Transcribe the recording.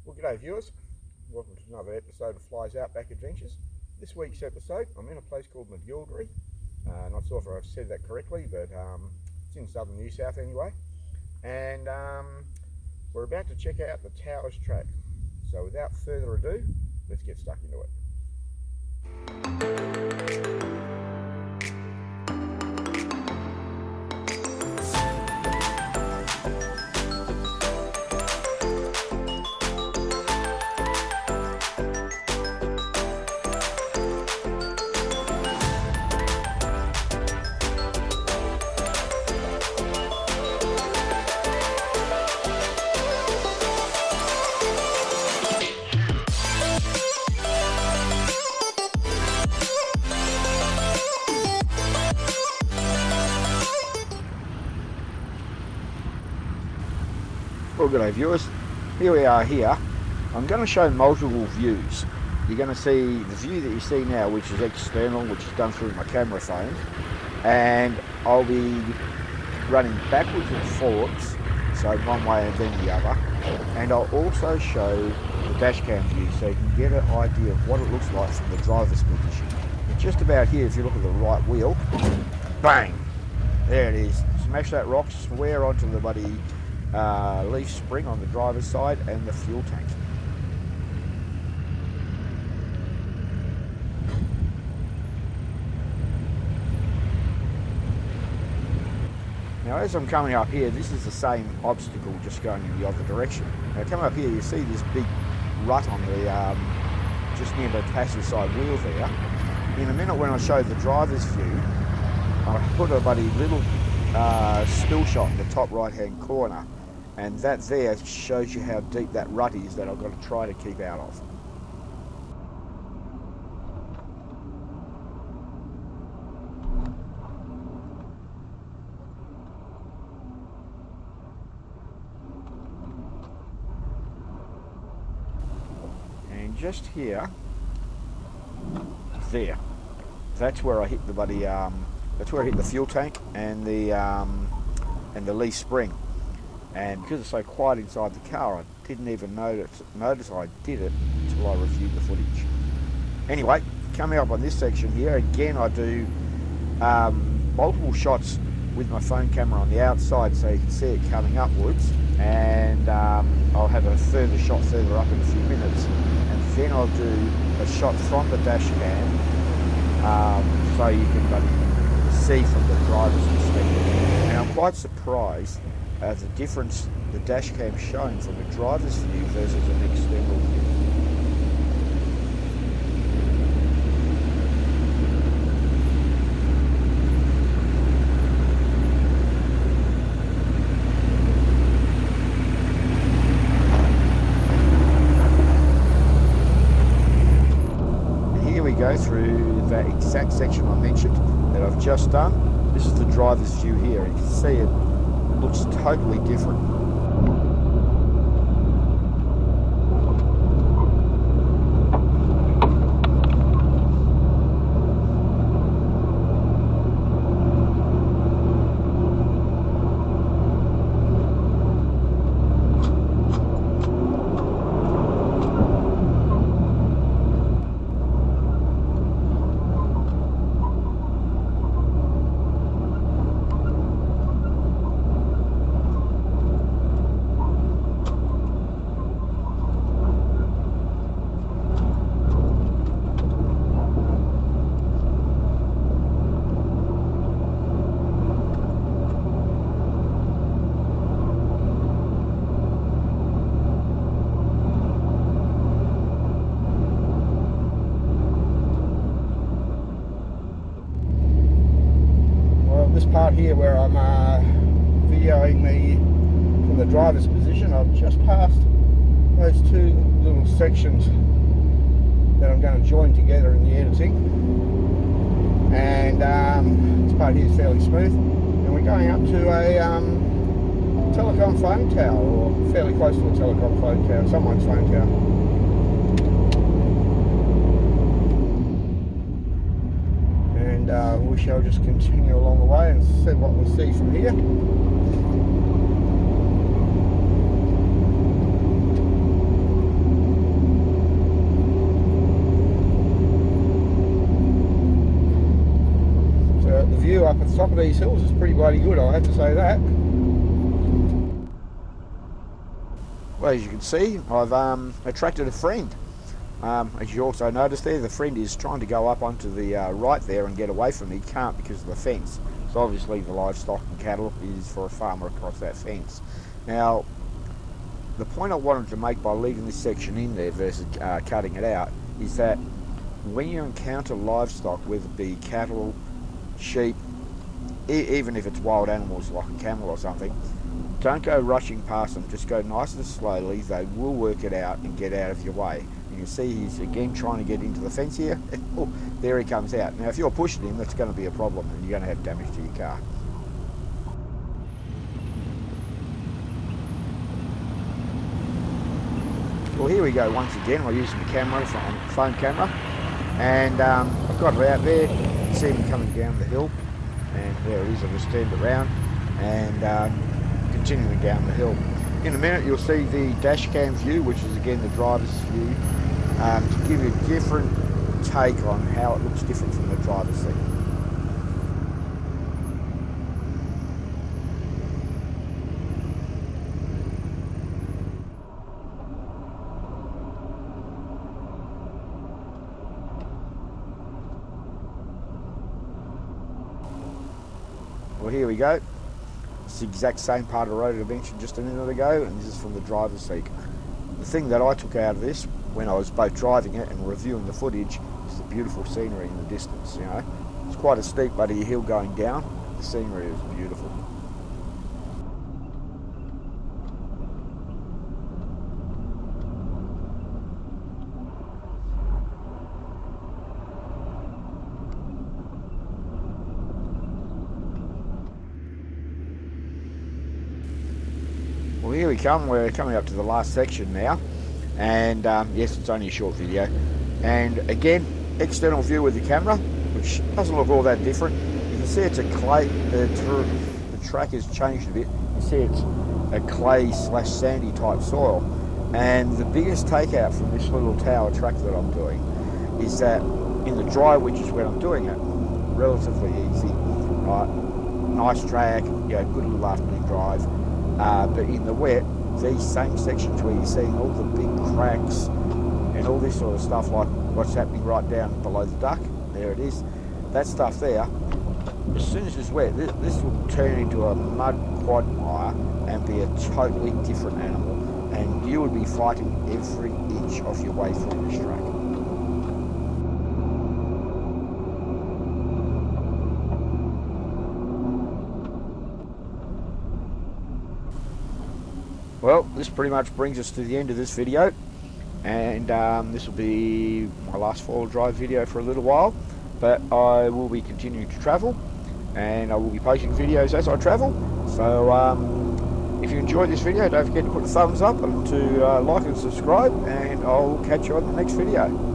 Well, g'day viewers. Welcome to another episode of Flies Outback Adventures. This week's episode, I'm in a place called Murraguldie. Not sure if I've said that correctly, but it's in southern New South anyway. And we're about to check out the Towers track. So without further ado, let's get stuck into it. Well, g'day viewers, here we are here. I'm going to show multiple views. You're going to see the view that you see now, which is external, which is done through my camera phone, and I'll be running backwards and forwards, so one way and then the other, and I'll also show the dash cam view so you can get an idea of what it looks like from the driver's position. And just about here, if you look at the right wheel, bang, there it is. Smash that rock square onto the bloody leaf spring on the driver's side and the fuel tank. Now as I'm coming up here, this is the same obstacle just going in the other direction. Now coming up here you see this big rut on the just near the passenger side wheel there. In a minute when I show the driver's view, I put a bloody little still shot in the top right hand corner, and that there shows you how deep that rut is that I've got to try to keep out of. And just here, there, that's where I hit the bloody, that's where I hit the fuel tank and the leaf spring. And because it's so quiet inside the car, I didn't even notice I did it until I reviewed the footage. Anyway, coming up on this section here, again I do multiple shots with my phone camera on the outside so you can see it coming upwards, and I'll have a further shot further up in a few minutes, and then I'll do a shot from the dash cam so you can see from the driver's perspective. And I'm quite surprised the difference the dash cam showing from a driver's view versus an external view. And here we go through that exact section I mentioned that I've just done. This is the driver's view here. You can see it looks totally different. This part here where I'm videoing from the driver's position, I've just passed those two little sections that I'm going to join together in the editing, and this part here is fairly smooth, and we're going up to a telecom phone tower, or fairly close to a telecom phone tower, someone's phone tower. We shall just continue along the way and see what we see from here. top of these hills is pretty bloody good, I have to say that. Well, as you can see, I've attracted a friend. As you also noticed there, the friend is trying to go up onto the right there and get away from me. He can't because of the fence. So obviously the livestock and cattle is for a farmer across that fence. Now, the point I wanted to make by leaving this section in there versus cutting it out is that when you encounter livestock, whether it be cattle, sheep, even if it's wild animals like a camel or something, don't go rushing past them. Just go nice and slowly. They will work it out and get out of your way. You can see he's again trying to get into the fence here. Oh, there he comes out. Now if you're pushing him, that's going to be a problem and you're going to have damage to your car. Well, here we go once again. I'm using the camera, phone camera, and I've got it out there. You see him coming down the hill, and there it is. I've just turned around and continuing down the hill. In a minute you'll see the dash cam view, which is again the driver's view, to give you a different take on how it looks different from the driver's seat. Well, here we go. It's the exact same part of the road I mentioned just a minute ago, and this is from the driver's seat. The thing that I took out of this when I was both driving it and reviewing the footage is the beautiful scenery in the distance. You know, it's quite a steep buddy hill going down. The scenery is beautiful. Well, here we come. We're coming up to the last section now, and yes, it's only a short video. And again, external view with the camera, which doesn't look all that different. You can see it's a clay. The track has changed a bit. You see it's a clay / sandy type soil. And the biggest takeout from this little tower track that I'm doing is that in the dry, which is when I'm doing it, relatively easy, right? Nice track, good little afternoon drive. But in the wet, these same sections where you're seeing all the big cracks and all this sort of stuff, like what's happening right down below the duck, there it is, that stuff there, as soon as it's wet, this will turn into a mud quagmire and be a totally different animal, and you would be fighting every inch of your way through this track. Well, this pretty much brings us to the end of this video, and this will be my last four-wheel drive video for a little while, but I will be continuing to travel, and I will be posting videos as I travel. So if you enjoyed this video, don't forget to put a thumbs up and to like and subscribe, and I'll catch you on the next video.